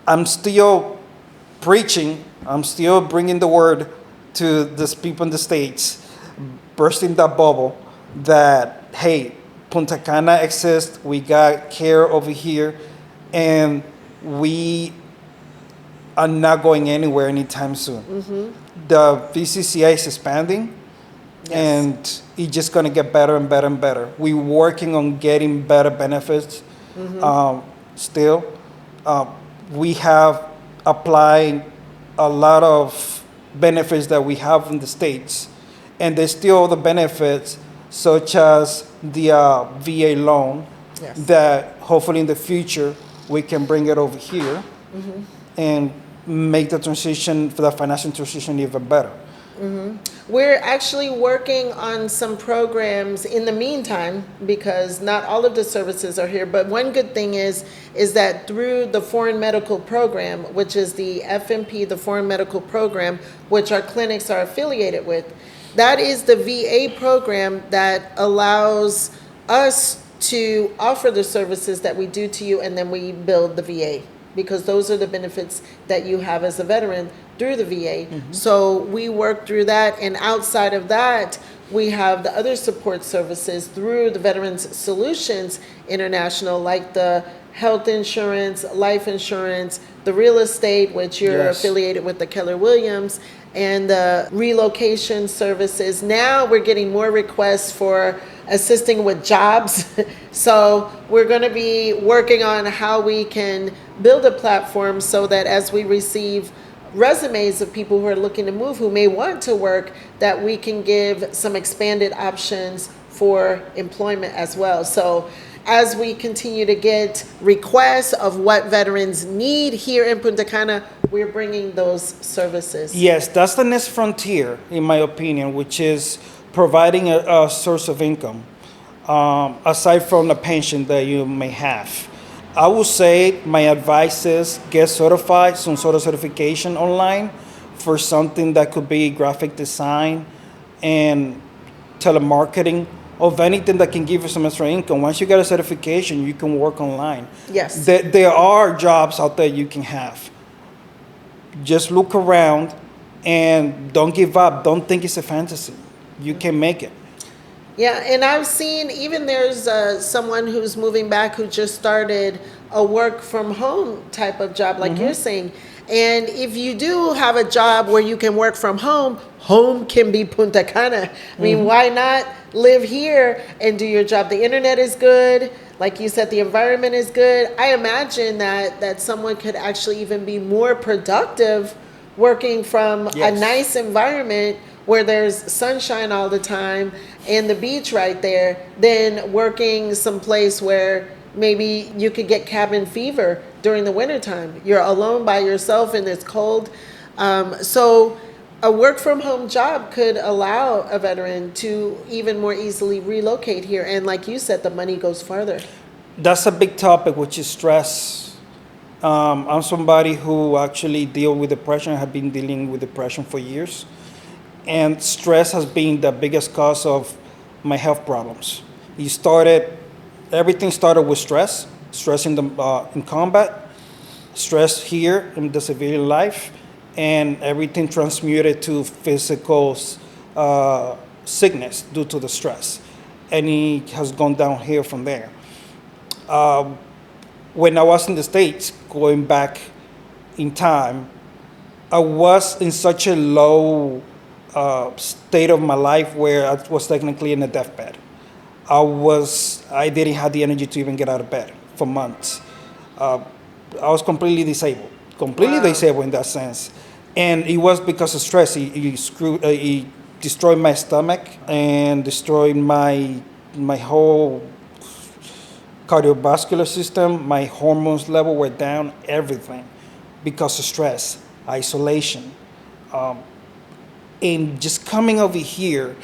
Speaker 2: I'm still preaching, I'm still bringing the word to these people in the States, bursting that bubble that, hey, Punta Cana exists, we got care over here, and we are not going anywhere anytime soon. The VCCA is expanding, and it's just going to get better and better and better. We're working on getting better benefits still. We have applied a lot of benefits that we have in the States, and there's still other benefits, such as the VA loan,
Speaker 1: Yes.
Speaker 2: that hopefully in the future we can bring it over here and make the transition, for the financial transition, even better.
Speaker 1: We're actually working on some programs in the meantime because not all of the services are here. But one good thing is that through the Foreign Medical Program, which is the FMP, the Foreign Medical Program, which our clinics are affiliated with, that is the VA program that allows us to offer the services that we do to you, and then we build the VA, because those are the benefits that you have as a veteran through the VA. So we work through that, and outside of that, we have the other support services through the Veterans Solutions International, like the health insurance, life insurance, the real estate, which you're
Speaker 2: Yes.
Speaker 1: affiliated with the Keller Williams, and the relocation services. Now we're getting more requests for assisting with jobs. So we're going to be working on how we can build a platform so that as we receive resumes of people who are looking to move, who may want to work, that we can give some expanded options for employment as well. So as we continue to get requests of what veterans need here in Punta Cana, we're bringing those services.
Speaker 2: Yes, that's the next frontier, in my opinion, which is providing a source of income, aside from the pension that you may have. I would say my advice is get certified, some sort of certification online for something that could be graphic design and telemarketing, of anything that can give you some extra income. Once you get a certification, you can work online.
Speaker 1: Yes.
Speaker 2: There are jobs out there you can have. Just look around and don't give up. Don't think it's a fantasy. You can make it.
Speaker 1: Yeah, and I've seen even there's someone who's moving back who just started a work from home type of job, like you're saying. And if you do have a job where you can work from home, home can be Punta Cana. I mean, why not live here and do your job? The internet is good. Like you said, the environment is good. I imagine that someone could actually even be more productive working from a
Speaker 2: Yes.
Speaker 1: nice environment where there's sunshine all the time and the beach right there, than working someplace where maybe you could get cabin fever during the wintertime. You're alone by yourself and it's cold. So a work from home job could allow a veteran to even more easily relocate here. And like you said, the money goes farther.
Speaker 2: That's a big topic, which is stress. I'm somebody who actually deal with depression. I have been dealing with depression for years. And stress has been the biggest cause of my health problems. Everything started with stress in combat, stress here in the civilian life, and everything transmuted to physical sickness due to the stress. And it has gone downhill from there. When I was in the States, going back in time, I was in such a low state of my life where I was technically in a deathbed. I didn't have the energy to even get out of bed for months. I was completely disabled in that sense. And it was because of stress. It destroyed my stomach and destroyed my whole cardiovascular system. My hormones level were down, everything, because of stress, isolation. And just coming over here,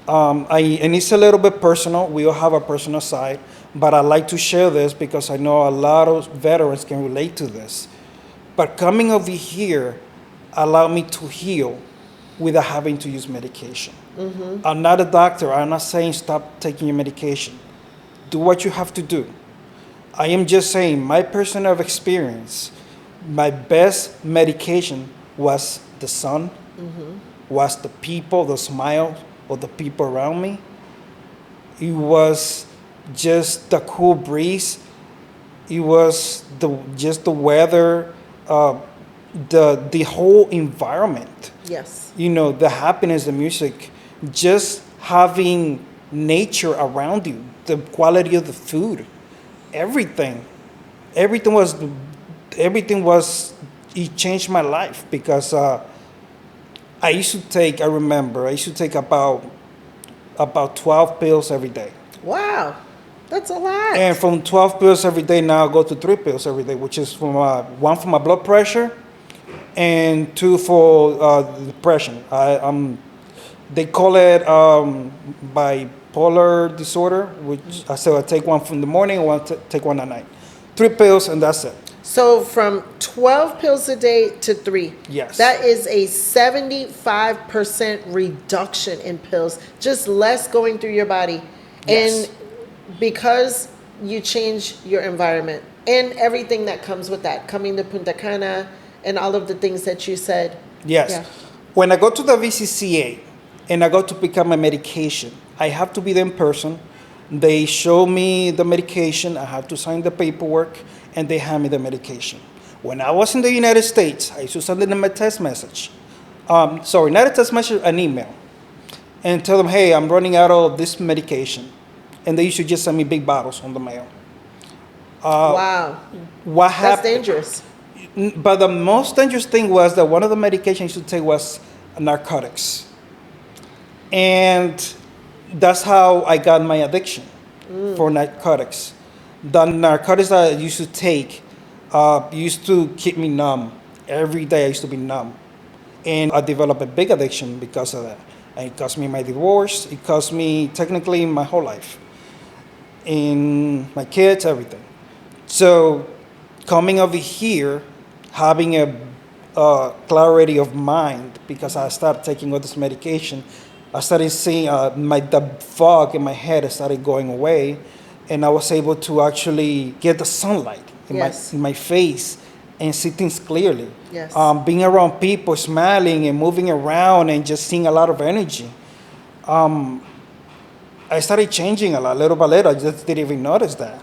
Speaker 2: and it's a little bit personal. We all have a personal side, but I like to share this because I know a lot of veterans can relate to this. But coming over here allowed me to heal without having to use medication. Mm-hmm. I'm not a doctor. I'm not saying stop taking your medication. Do what you have to do. I am just saying my personal experience, my best medication was the sun, mm-hmm. was the people, the smile of the people around me. It was just the cool breeze. It was just the weather, the whole environment.
Speaker 1: Yes.
Speaker 2: The happiness, the music, just having nature around you, the quality of the food, everything was, it changed my life because I used to take about 12 pills every day.
Speaker 1: Wow, that's a lot.
Speaker 2: And from 12 pills every day, now I go to 3 pills every day, which is one for my blood pressure and 2 for depression. They call it bipolar disorder, which I take one from the morning and take one at night. 3 pills and that's it.
Speaker 1: So from 12 pills a day to 3.
Speaker 2: Yes.
Speaker 1: That is a 75% reduction in pills, just less going through your body.
Speaker 2: Yes.
Speaker 1: And because you change your environment and everything that comes with that, coming to Punta Cana and all of the things that you said.
Speaker 2: Yes.
Speaker 1: Yeah.
Speaker 2: When I go to the VCCA and I go to pick up my medication, I have to be there in person. They show me the medication. I have to sign the paperwork, and they hand me the medication. When I was in the United States, I used to send them a text message. Not a text message, an email. And tell them, hey, I'm running out of this medication. And they used to just send me big bottles on the mail.
Speaker 1: Wow.
Speaker 2: What happened?
Speaker 1: That's dangerous.
Speaker 2: But the most dangerous thing was that one of the medications I used to take was narcotics. And that's how I got my addiction for narcotics. The narcotics that I used to take used to keep me numb. Every day I used to be numb. And I developed a big addiction because of that. And it cost me my divorce. It cost me technically my whole life. And my kids, everything. So coming over here, having a clarity of mind, because I started taking all this medication, I started seeing the fog in my head started going away, and I was able to actually get the sunlight in my face and see things clearly.
Speaker 1: Yes.
Speaker 2: Being around people, smiling and moving around and just seeing a lot of energy. I started changing a lot, little by little. I just didn't even notice that.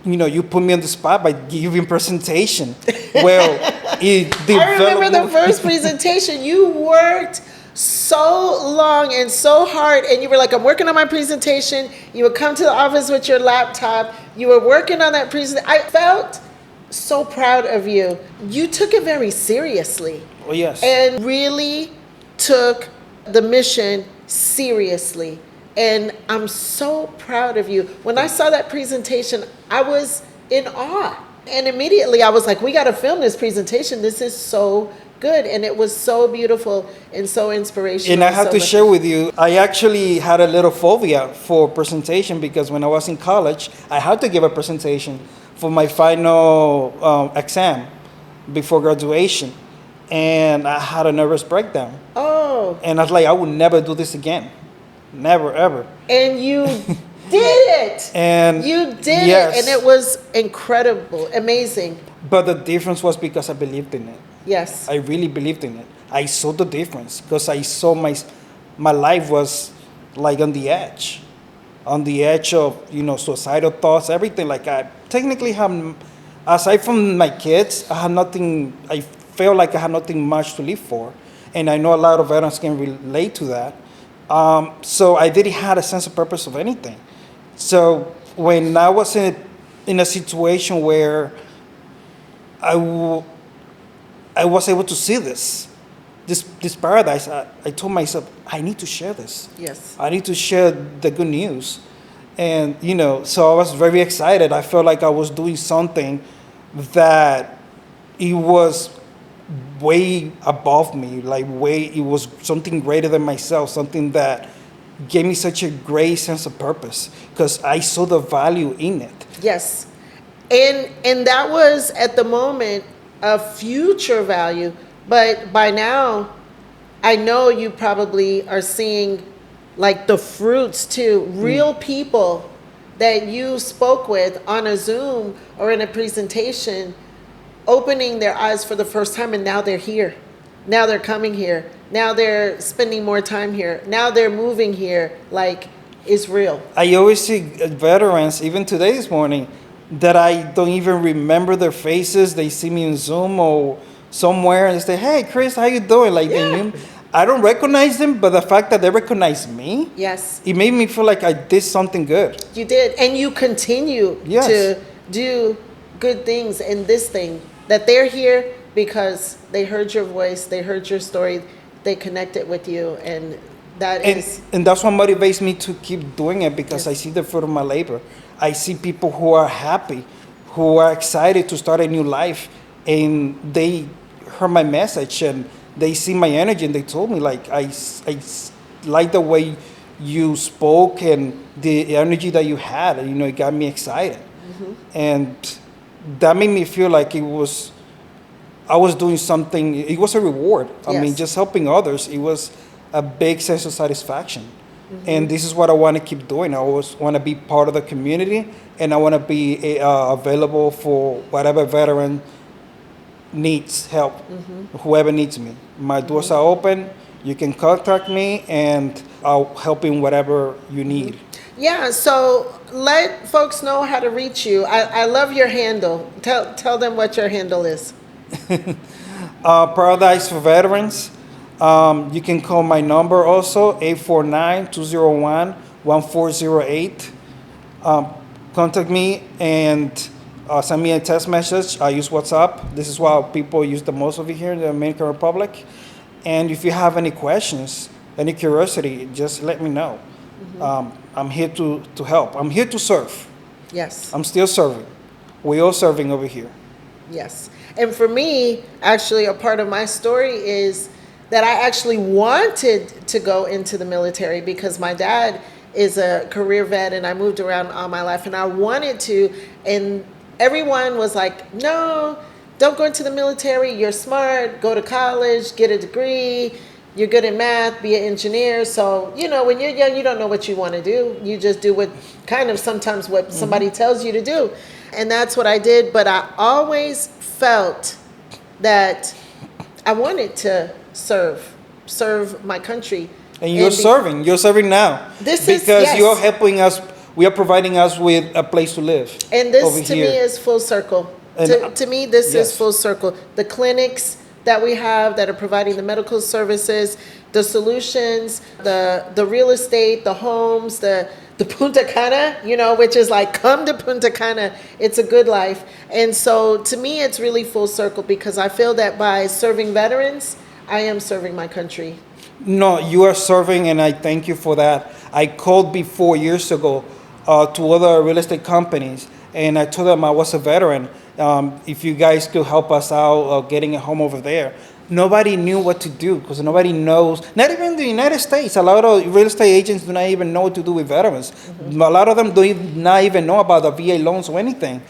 Speaker 2: You put me on the spot by giving presentation. Well,
Speaker 1: I remember the first presentation. You worked so long and so hard, and you were like, I'm working on my presentation. You would come to the office with your laptop. You were working on that presentation. I felt so proud of you. You took it very seriously.
Speaker 2: Oh, yes.
Speaker 1: And really took the mission seriously. And I'm so proud of you. When I saw that presentation, I was in awe. And immediately I was like, we got to film this presentation. This is so good. And it was so beautiful and so inspirational.
Speaker 2: And I have
Speaker 1: so
Speaker 2: to
Speaker 1: much-
Speaker 2: share with you, I actually had a little phobia for presentation because when I was in college, I had to give a presentation for my final exam before graduation. And I had a nervous breakdown.
Speaker 1: Oh,
Speaker 2: And I was like, I would never do this again. Never, ever.
Speaker 1: and you did it.
Speaker 2: And
Speaker 1: You did
Speaker 2: yes,
Speaker 1: it. And it was incredible, amazing.
Speaker 2: But the difference was because I believed in it.
Speaker 1: Yes.
Speaker 2: I really believed in it. I saw the difference because I saw my life was like on the edge of suicidal thoughts, everything. Like I technically have, aside from my kids, I had nothing. I felt like I had nothing much to live for, and I know a lot of veterans can relate to that. So I didn't have a sense of purpose of anything. So when I was in a situation where I was able to see this paradise, I told myself, I need to share this.
Speaker 1: Yes.
Speaker 2: I need to share the good news. And, so I was very excited. I felt like I was doing something that it was way above me, it was something greater than myself, something that gave me such a great sense of purpose because I saw the value in it.
Speaker 1: Yes. And that was at the moment a future value, but by now I know you probably are seeing like the fruits too. Real people that you spoke with on a Zoom or in a presentation opening their eyes for the first time, and now they're here. Now they're coming here. Now they're spending more time here. Now they're moving here. Like, it's real.
Speaker 2: I always see veterans, even today this morning, that I don't even remember their faces. They see me in Zoom or somewhere and they say, "Hey, Chris, how you doing?" Like,
Speaker 1: Yeah.
Speaker 2: I don't recognize them, but the fact that they recognize me,
Speaker 1: Yes,
Speaker 2: it made me feel like I did something good.
Speaker 1: you did. And you continue
Speaker 2: Yes.
Speaker 1: to do good things in this thing. That they're here because they heard your voice, they heard your story, they connected with you, and that is...
Speaker 2: And that's what motivates me to keep doing it because
Speaker 1: Yes.
Speaker 2: I see the fruit of my labor. I see people who are happy, who are excited to start a new life, and they heard my message and they see my energy and they told me like I like the way you spoke and the energy that you had. It got me excited, and that made me feel like I was doing something. It was a reward. I mean,
Speaker 1: Yes.
Speaker 2: just helping others. It was a big sense of satisfaction. And this is what I want to keep doing. I always want to be part of the community, and I want to be available for whatever veteran needs help, whoever needs me. My doors are open. You can contact me, and I'll help in whatever you need.
Speaker 1: Yeah, so let folks know how to reach you. I love your handle. Tell them what your handle is.
Speaker 2: Paradise for Veterans. You can call my number also, 849-201-1408. Contact me and send me a text message. I use WhatsApp. This is what people use the most over here in the Dominican Republic. And if you have any questions, any curiosity, just let me know. I'm here to help. I'm here to serve.
Speaker 1: Yes.
Speaker 2: I'm still serving. We're all serving over here.
Speaker 1: Yes. And for me, actually, a part of my story is that I actually wanted to go into the military because my dad is a career vet and I moved around all my life and I wanted to. And everyone was like, no, don't go into the military. You're smart. Go to college, get a degree. You're good at math, be an engineer. So, when you're young, you don't know what you want to do. You just do sometimes what somebody tells you to do. And that's what I did. But I always felt that I wanted to serve my country.
Speaker 2: And you're serving. You're serving now. Because you're helping us. We are providing us with a place to live.
Speaker 1: And this, to me, is full circle. To me, this is full circle. The clinics that we have that are providing the medical services, the solutions, the real estate, the homes, the Punta Cana, which is like, come to Punta Cana. It's a good life. And so to me, it's really full circle because I feel that by serving veterans, I am serving my country.
Speaker 2: No, you are serving, and I thank you for that. I called before years ago to other real estate companies, and I told them I was a veteran. If you guys could help us out getting a home over there. nobody knew what to do because nobody knows. Not even the United States. A lot of real estate agents do not even know what to do with veterans. Mm-hmm. A lot of them not even know about the VA loans or anything.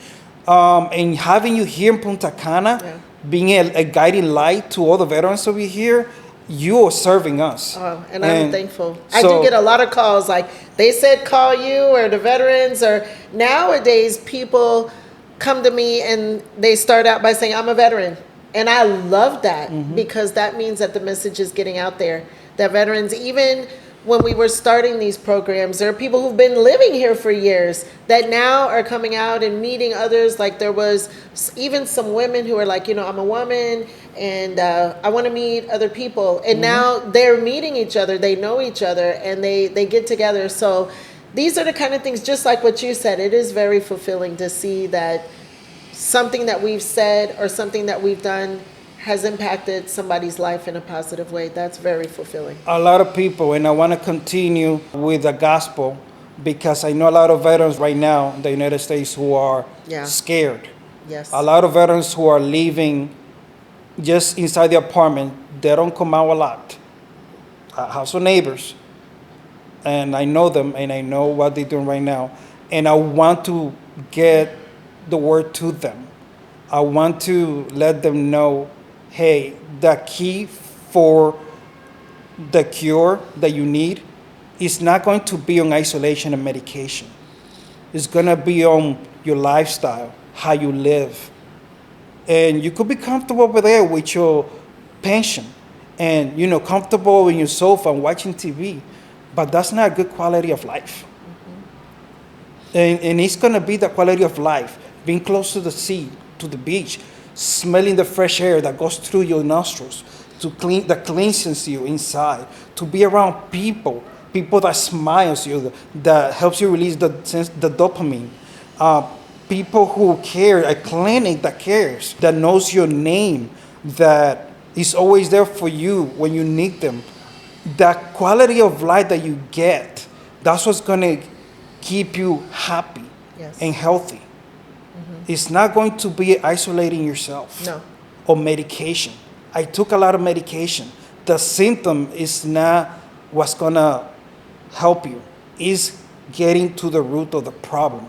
Speaker 2: And having you here in Punta Cana, being a guiding light to all the veterans over here, you are serving us.
Speaker 1: Oh, and I'm thankful. I do get a lot of calls like they said call you or the veterans, or nowadays people come to me and they start out by saying I'm a veteran. And I love that because that means that the message is getting out there. That veterans, even when we were starting these programs, there are people who've been living here for years that now are coming out and meeting others. Like there was even some women who are like, I'm a woman and I want to meet other people. And now they're meeting each other. They know each other and they get together. So these are the kind of things, just like what you said, it is very fulfilling to see that something that we've said or something that we've done has impacted somebody's life in a positive way. That's very fulfilling.
Speaker 2: A lot of people, and I want to continue with the gospel because I know a lot of veterans right now in the United States who are scared.
Speaker 1: Yes.
Speaker 2: A lot of veterans who are living just inside the apartment. They don't come out a lot. I have some neighbors, and I know them, and I know what they're doing right now. And I want to get the word to them. I want to let them know, hey, the key for the cure that you need is not going to be on isolation and medication. It's going to be on your lifestyle, how you live. And you could be comfortable over there with your pension and, comfortable in your sofa and watching TV, but that's not a good quality of life. And it's going to be the quality of life, being close to the sea, to the beach, smelling the fresh air that goes through your nostrils, that cleanses you inside, to be around people that smiles you, that helps you release the dopamine, people who care, a clinic that cares, that knows your name, that is always there for you when you need them. That quality of life that you get, that's what's going to keep you happy and healthy. It's not going to be isolating yourself or medication. I took a lot of medication. The symptom is not what's going to help you. It's getting to the root of the problem.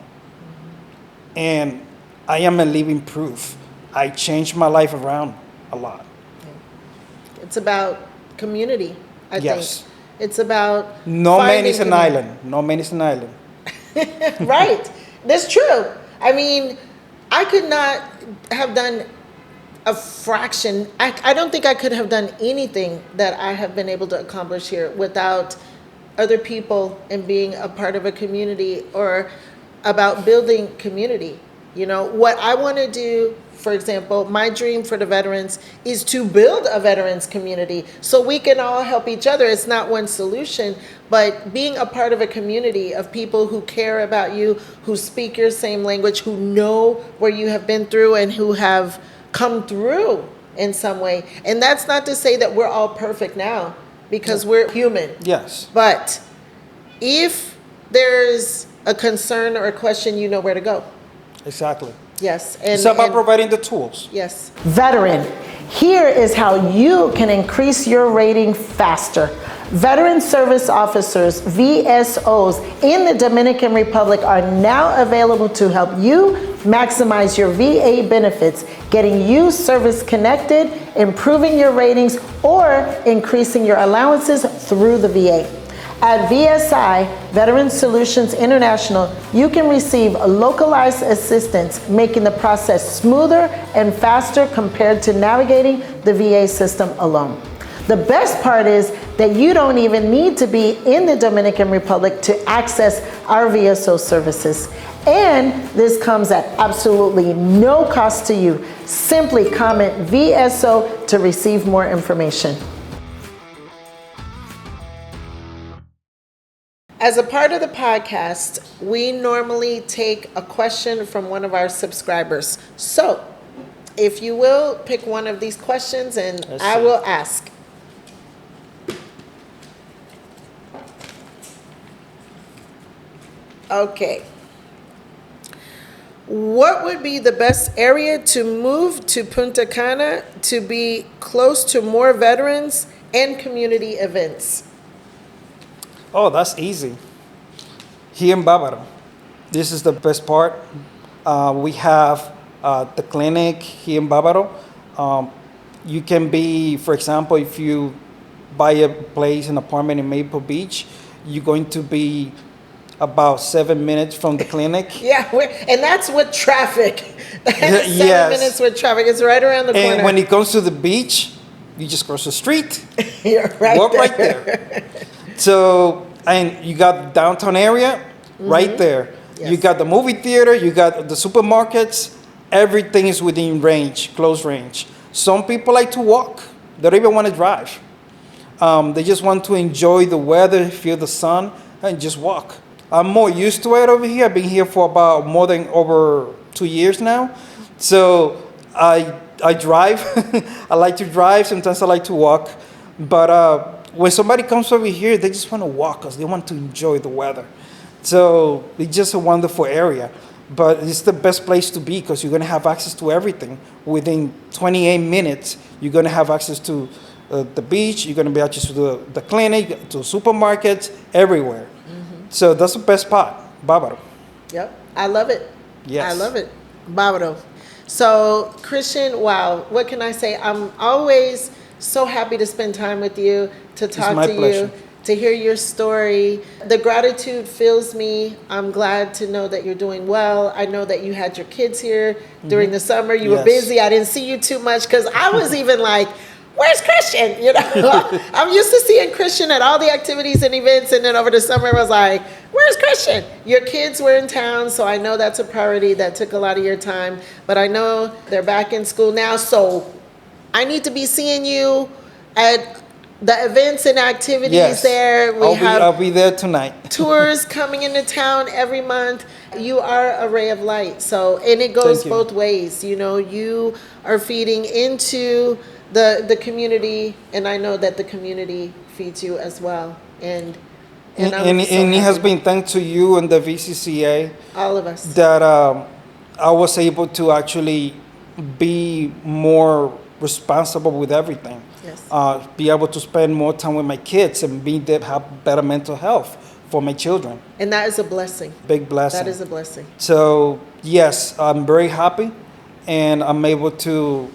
Speaker 2: And I am a living proof. I changed my life around a lot.
Speaker 1: It's about community, I think. It's about
Speaker 2: no man is an island. No man is an island.
Speaker 1: Right. That's true. I mean, I could not have done a fraction. I don't think I could have done anything that I have been able to accomplish here without other people and being a part of a community or about building community. What I want to do, for example, my dream for the veterans is to build a veterans community so we can all help each other. It's not one solution, but being a part of a community of people who care about you, who speak your same language, who know where you have been through and who have come through in some way. And that's not to say that we're all perfect now because we're human.
Speaker 2: Yes.
Speaker 1: But if there's a concern or a question, you know where to go.
Speaker 2: Exactly.
Speaker 1: Yes.
Speaker 2: It's about providing the tools.
Speaker 1: Yes. Veteran, here is how you can increase your rating faster. Veteran Service Officers, VSOs, in the Dominican Republic are now available to help you maximize your VA benefits, getting you service connected, improving your ratings, or increasing your allowances through the VA. At VSI, Veteran Solutions International, you can receive localized assistance, making the process smoother and faster compared to navigating the VA system alone. The best part is that you don't even need to be in the Dominican Republic to access our VSO services. And this comes at absolutely no cost to you. Simply comment VSO to receive more information. As a part of the podcast, we normally take a question from one of our subscribers. So, if you will, pick one of these questions and I will ask. Okay. What would be the best area to move to Punta Cana to be close to more veterans and community events?
Speaker 2: Oh, that's easy. Here in Bávaro, this is the best part. We have the clinic here in Bávaro. You can be, for example, if you buy a place, an apartment in Maple Beach, you're going to be about 7 minutes from the clinic.
Speaker 1: Yeah, and that's with traffic. That's 7
Speaker 2: Yes.
Speaker 1: minutes with traffic. It's right around the corner.
Speaker 2: And when it comes to the beach, you just cross the street.
Speaker 1: You're right
Speaker 2: Walk
Speaker 1: there.
Speaker 2: right there. So, and you got downtown area right there.
Speaker 1: Yes.
Speaker 2: You got the movie theater, you got the supermarkets, everything is within range, close range. Some people like to walk, they don't even want to drive. They just want to enjoy the weather, feel the sun, and just walk. I'm more used to it over here. I've been here for about more than over 2 years now. So I drive. I like to drive. Sometimes I like to walk. But when somebody comes over here, they just want to walk because they want to enjoy the weather. So it's just a wonderful area. But it's the best place to be because you're going to have access to everything. Within 28 minutes, you're going to have access to the beach. You're going to be access to the clinic, to supermarkets, everywhere. So that's the best part, Bávaro.
Speaker 1: Yep, I love it.
Speaker 2: Yes.
Speaker 1: I love it. Bávaro. So, Christian, wow, what can I say? I'm always so happy to spend time with you, to talk
Speaker 2: my
Speaker 1: to
Speaker 2: pleasure.
Speaker 1: you, to hear your story. The gratitude fills me. I'm glad to know that you're doing well. I know that you had your kids here during the summer. You were
Speaker 2: Yes.
Speaker 1: busy. I didn't see you too much because I was even like, where's Christian? You know, I'm used to seeing Christian at all the activities and events, and then over the summer I was like, where's Christian? Your kids were in town, so I know that's a priority. That took a lot of your time, but I know they're back in school now, so I need to be seeing you at the events and activities
Speaker 2: Yes.
Speaker 1: there.
Speaker 2: I'll be there tonight.
Speaker 1: Tours coming into town every month. You are a ray of light. So, and it goes
Speaker 2: Thank you.
Speaker 1: both ways. You know, you are feeding into the community, and I know that the community feeds you as well. And I'm
Speaker 2: And
Speaker 1: so
Speaker 2: it has
Speaker 1: happy.
Speaker 2: been thanks to you and the VCCA
Speaker 1: All of us.
Speaker 2: that I was able to actually be more responsible with everything.
Speaker 1: Yes.
Speaker 2: Be able to spend more time with my kids and have better mental health for my children.
Speaker 1: And that is a blessing.
Speaker 2: Big blessing.
Speaker 1: That is a blessing.
Speaker 2: So yes, I'm very happy, and I'm able to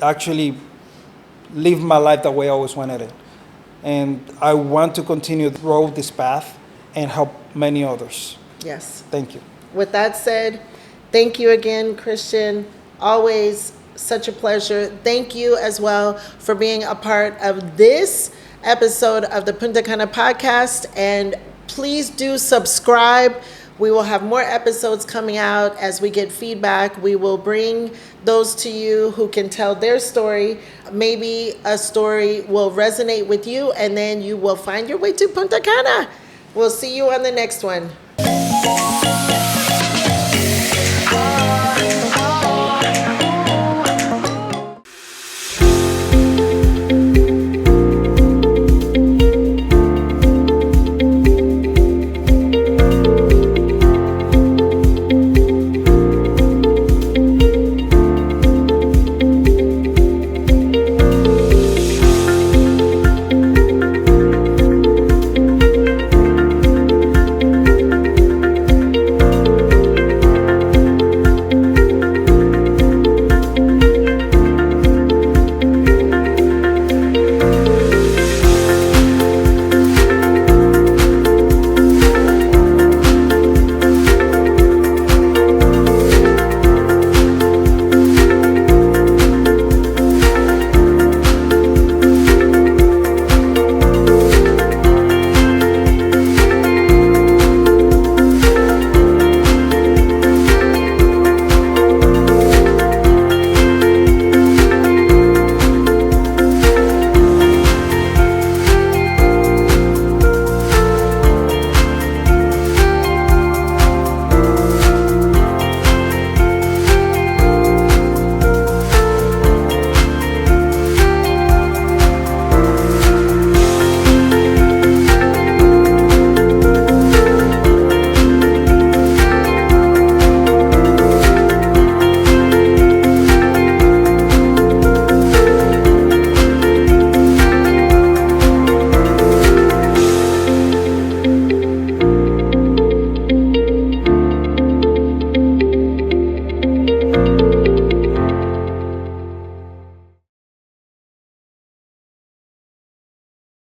Speaker 2: actually live my life the way I always wanted it. And I want to continue to grow this path and help many others.
Speaker 1: Yes.
Speaker 2: Thank you.
Speaker 1: With that said, thank you again, Christian. Always such a pleasure. Thank you as well for being a part of this episode of the Punta Cana podcast. And please do subscribe. We will have more episodes coming out as we get feedback. We will bring those to you who can tell their story. Maybe a story will resonate with you, and then you will find your way to Punta Cana. We'll see you on the next one.